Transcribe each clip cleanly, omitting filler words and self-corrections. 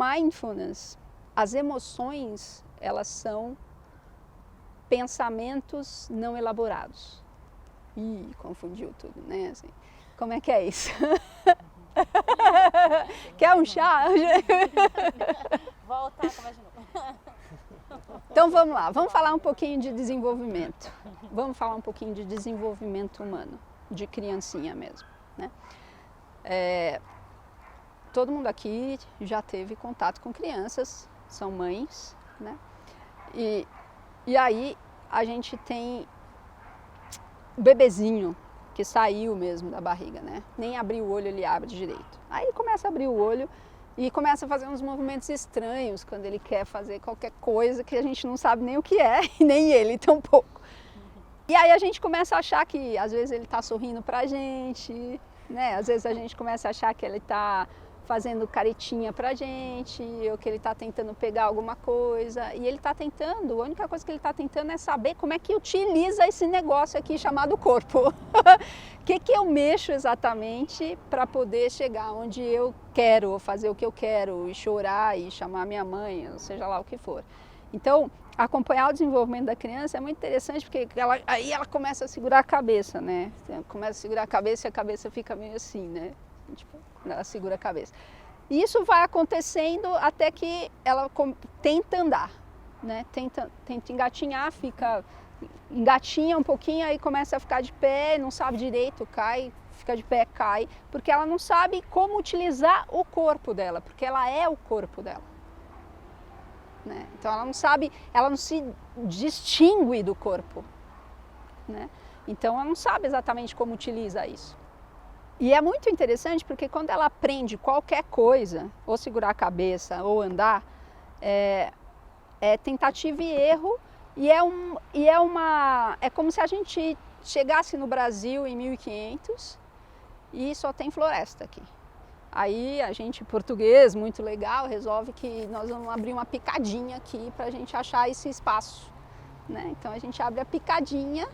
mindfulness, as emoções, elas são pensamentos não elaborados. Ih, confundiu tudo, né? Assim, como é que é isso? Quer um chá? Volta, começa de novo. Então vamos lá, vamos falar um pouquinho de desenvolvimento. Vamos falar um pouquinho de desenvolvimento humano, de criancinha mesmo, né? Todo mundo aqui já teve contato com crianças, são mães, né? E aí a gente tem o bebezinho que saiu mesmo da barriga, né? Nem abrir o olho ele abre direito. Aí ele começa a abrir o olho e começa a fazer uns movimentos estranhos quando ele quer fazer qualquer coisa que a gente não sabe nem o que é, e nem ele tampouco. E aí a gente começa a achar que às vezes ele está sorrindo pra gente, né? Às vezes a gente começa a achar que ele está fazendo caretinha pra gente, ou que ele está tentando pegar alguma coisa. E ele está tentando, a única coisa que ele está tentando é saber como é que utiliza esse negócio aqui chamado corpo. O que eu mexo exatamente para poder chegar onde eu quero, ou fazer o que eu quero, e chorar, e chamar minha mãe, ou seja lá o que for. Então, acompanhar o desenvolvimento da criança é muito interessante, porque aí ela começa a segurar a cabeça, né? Começa a segurar a cabeça e a cabeça fica meio assim, né? Tipo, ela segura a cabeça. E isso vai acontecendo até que ela tenta andar, né? Tenta engatinhar, engatinha um pouquinho, aí começa a ficar de pé, não sabe direito, cai, fica de pé, cai, porque ela não sabe como utilizar o corpo dela, porque ela é o corpo dela. Né? Então ela não sabe, ela não se distingue do corpo, né? Então ela não sabe exatamente como utiliza isso. E é muito interessante porque quando ela aprende qualquer coisa, ou segurar a cabeça, ou andar, é tentativa e erro, é como se a gente chegasse no Brasil em 1500 e só tem floresta aqui. Aí a gente, português, muito legal, resolve que nós vamos abrir uma picadinha aqui para a gente achar esse espaço, né? Então a gente abre a picadinha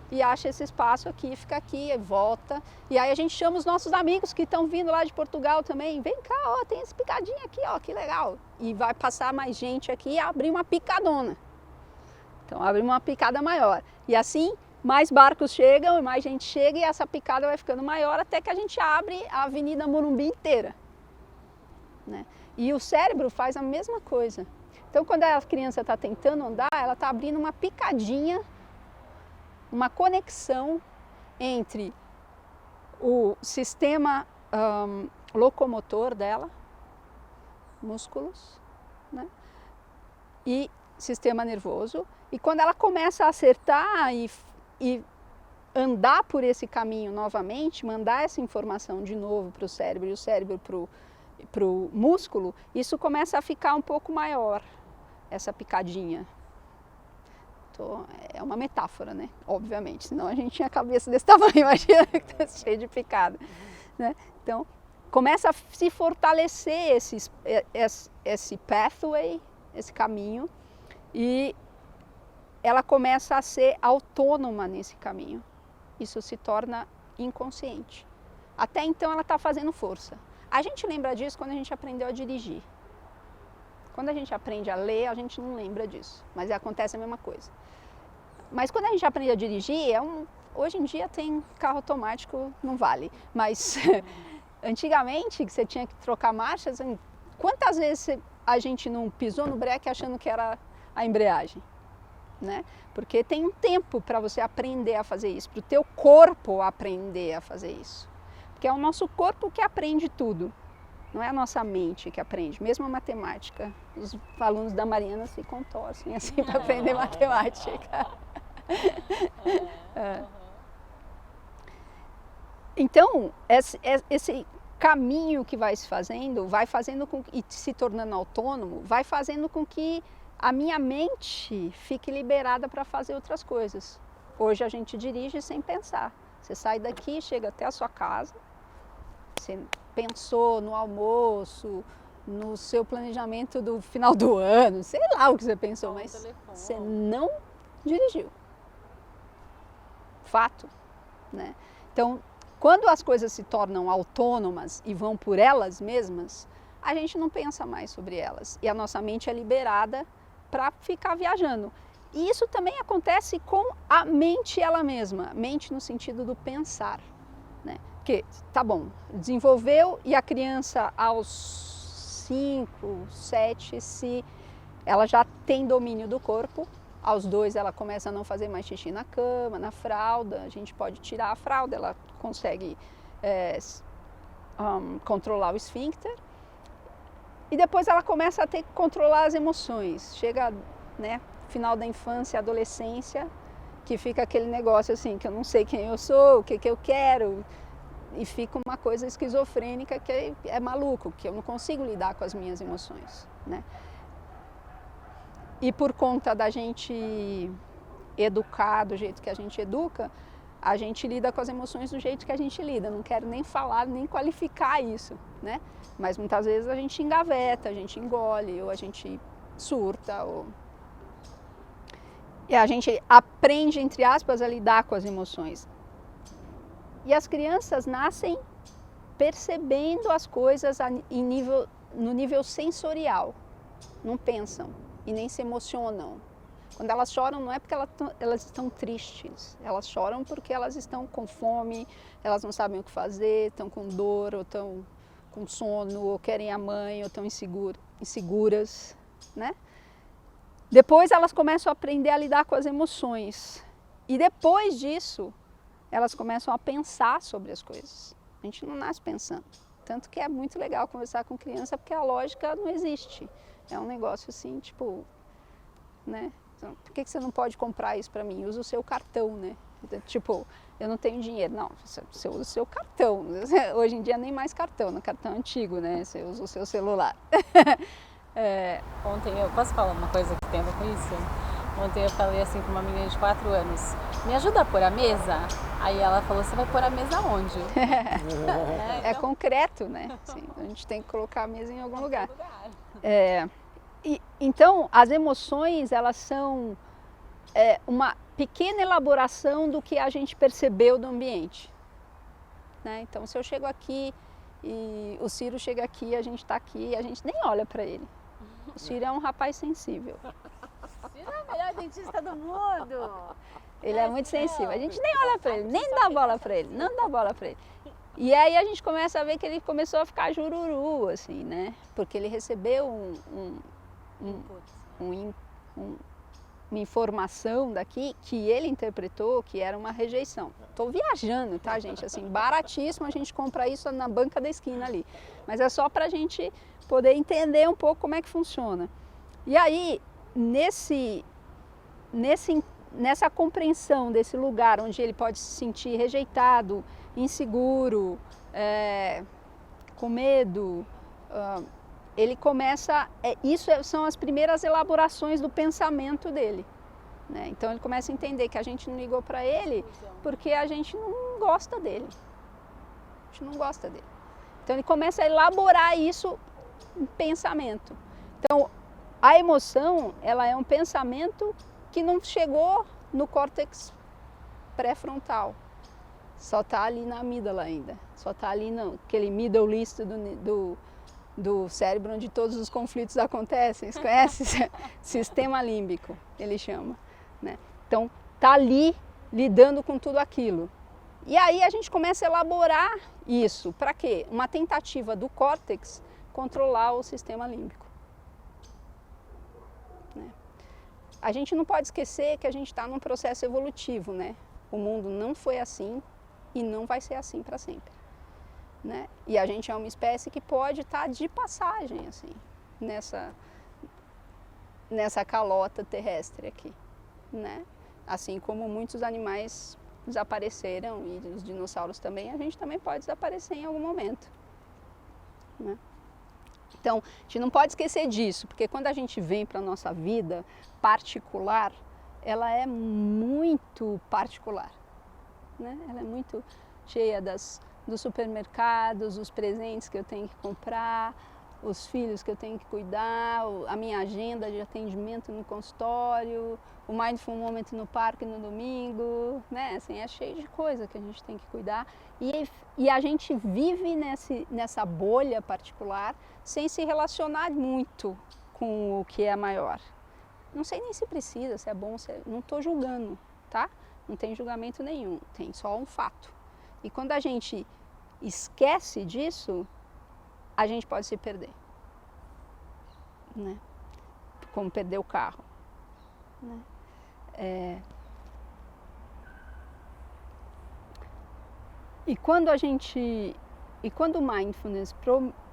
e acha esse espaço aqui, fica aqui, e volta. E aí a gente chama os nossos amigos que estão vindo lá de Portugal também. Vem cá, ó, tem esse picadinho aqui, ó, que legal. E vai passar mais gente aqui e abrir uma picadona. Então abre uma picada maior. E assim mais barcos chegam e mais gente chega e essa picada vai ficando maior até que a gente abre a Avenida Morumbi inteira, né? E o cérebro faz a mesma coisa. Então quando a criança está tentando andar, ela está abrindo uma picadinha, uma conexão entre o sistema locomotor dela, músculos, né? E sistema nervoso. E quando ela começa a acertar e andar por esse caminho novamente, mandar essa informação de novo para o cérebro e o cérebro para o músculo, isso começa a ficar um pouco maior, essa picadinha. É uma metáfora, né? Obviamente, senão a gente tinha a cabeça desse tamanho, imagina que está cheio de picada, né? Então, começa a se fortalecer esse pathway, esse caminho, e ela começa a ser autônoma nesse caminho. Isso se torna inconsciente. Até então ela está fazendo força. A gente lembra disso quando a gente aprendeu a dirigir. Quando a gente aprende a ler, a gente não lembra disso, mas acontece a mesma coisa. Mas quando a gente aprende a dirigir, hoje em dia tem carro automático, não vale, mas antigamente que você tinha que trocar marchas, quantas vezes a gente não pisou no breque achando que era a embreagem? Né? Porque tem um tempo para você aprender a fazer isso, para o teu corpo aprender a fazer isso. Porque é o nosso corpo que aprende tudo, não é a nossa mente que aprende. Mesmo a matemática, os alunos da Mariana se contorcem assim para aprender matemática. Então, esse caminho que vai se fazendo, e se tornando autônomo, vai fazendo com que a minha mente fique liberada para fazer outras coisas. Hoje a gente dirige sem pensar. Você sai daqui, chega até a sua casa, você pensou no almoço, no seu planejamento do final do ano, sei lá o que você pensou, mas você não dirigiu. Fato, né? Então, quando as coisas se tornam autônomas e vão por elas mesmas, a gente não pensa mais sobre elas. E a nossa mente é liberada para ficar viajando. E isso também acontece com a mente ela mesma. Mente no sentido do pensar, né? Porque, tá bom, desenvolveu e a criança aos 5, 7, se ela já tem domínio do corpo, aos 2 ela começa a não fazer mais xixi na cama, na fralda, a gente pode tirar a fralda, ela consegue controlar o esfíncter. E depois ela começa a ter que controlar as emoções. Chega, né, final da infância, adolescência, que fica aquele negócio assim, que eu não sei quem eu sou, o que eu quero, e fica uma coisa esquizofrênica que é maluco, que eu não consigo lidar com as minhas emoções, né? E por conta da gente educar do jeito que a gente educa, a gente lida com as emoções do jeito que a gente lida. Não quero nem falar, nem qualificar isso, né? Mas muitas vezes a gente engaveta, a gente engole, ou a gente surta, e a gente aprende, entre aspas, a lidar com as emoções. E as crianças nascem percebendo as coisas no nível sensorial, não pensam e nem se emocionam. Quando elas choram não é porque elas estão tristes, elas choram porque elas estão com fome, elas não sabem o que fazer, estão com dor, ou estão com sono, ou querem a mãe, ou estão inseguras, né? Depois elas começam a aprender a lidar com as emoções. E depois disso, elas começam a pensar sobre as coisas. A gente não nasce pensando. Tanto que é muito legal conversar com criança, porque a lógica não existe. É um negócio assim, tipo, né? Então, por que você não pode comprar isso para mim? Usa o seu cartão, né? Tipo, eu não tenho dinheiro. Não, você usa o seu cartão. Hoje em dia nem mais cartão, no cartão antigo, né? Você usa o seu celular. Ontem, eu posso falar uma coisa que tem a ver com isso? Ontem eu falei assim para uma menina de 4 anos, me ajuda a pôr a mesa? Aí ela falou, você vai pôr a mesa onde? É concreto, né? Assim, a gente tem que colocar a mesa em algum lugar. Então, as emoções, elas são uma pequena elaboração do que a gente percebeu do ambiente, né? Então, se eu chego aqui e o Ciro chega aqui, a gente está aqui, a gente nem olha para ele. O Ciro é um rapaz sensível. Ciro é o melhor dentista do mundo. Ele é muito sensível. A gente nem olha para ele, nem dá bola para ele, não dá bola para ele. E aí a gente começa a ver que ele começou a ficar jururu, assim, né? Porque ele recebeu uma informação daqui que ele interpretou que era uma rejeição. Estou viajando, tá, gente? Assim, baratíssimo, a gente compra isso na banca da esquina ali. Mas é só para a gente poder entender um pouco como é que funciona. E aí, nessa compreensão desse lugar onde ele pode se sentir rejeitado, inseguro, com medo, ele começa, isso são as primeiras elaborações do pensamento dele, né? Então ele começa a entender que a gente não ligou para ele porque a gente não gosta dele. A gente não gosta dele. Então ele começa a elaborar isso em pensamento. Então a emoção, ela é um pensamento que não chegou no córtex pré-frontal. Só está ali na amígdala ainda. Só está ali naquele middle list do cérebro onde todos os conflitos acontecem. Você conhece? Sistema límbico, ele chama, né? Então, está ali lidando com tudo aquilo. E aí a gente começa a elaborar isso. Para quê? Uma tentativa do córtex controlar o sistema límbico. Né? A gente não pode esquecer que a gente está num processo evolutivo, né? O mundo não foi assim e não vai ser assim para sempre. Né? E a gente é uma espécie que pode estar de passagem assim, nessa calota terrestre aqui, né? Assim como muitos animais desapareceram e os dinossauros também, a gente também pode desaparecer em algum momento, né? Então, a gente não pode esquecer disso, porque quando a gente vem para a nossa vida particular, ela é muito particular, né? Ela é muito cheia dos supermercados, os presentes que eu tenho que comprar, os filhos que eu tenho que cuidar, a minha agenda de atendimento no consultório, o Mindful Moment no parque no domingo, né? Assim, é cheio de coisa que a gente tem que cuidar. E a gente vive nessa bolha particular sem se relacionar muito com o que é maior. Não sei nem se precisa, se é bom, não estou julgando, tá? Não tem julgamento nenhum, tem só um fato. E quando a gente esquece disso, a gente pode se perder, né? Como perder o carro, né? E quando o Mindfulness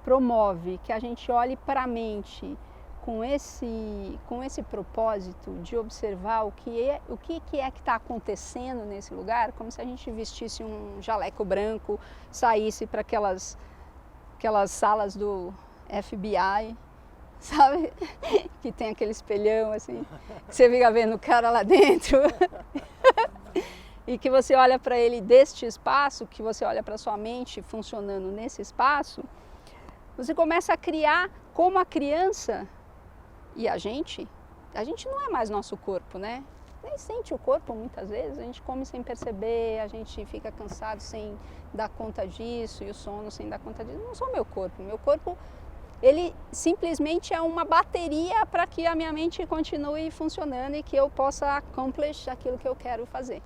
promove que a gente olhe para a mente com esse propósito de observar o que é que está acontecendo nesse lugar, como se a gente vestisse um jaleco branco, saísse para aquelas salas do FBI, sabe? Que tem aquele espelhão assim, que você fica vendo o cara lá dentro. E que você olha para ele deste espaço, que você olha para sua mente funcionando nesse espaço, você começa a criar como a criança e a gente não é mais nosso corpo, né? Nem sente o corpo muitas vezes, a gente come sem perceber, a gente fica cansado sem dar conta disso e o sono sem dar conta disso. Não sou meu corpo, ele simplesmente é uma bateria para que a minha mente continue funcionando e que eu possa accomplish aquilo que eu quero fazer.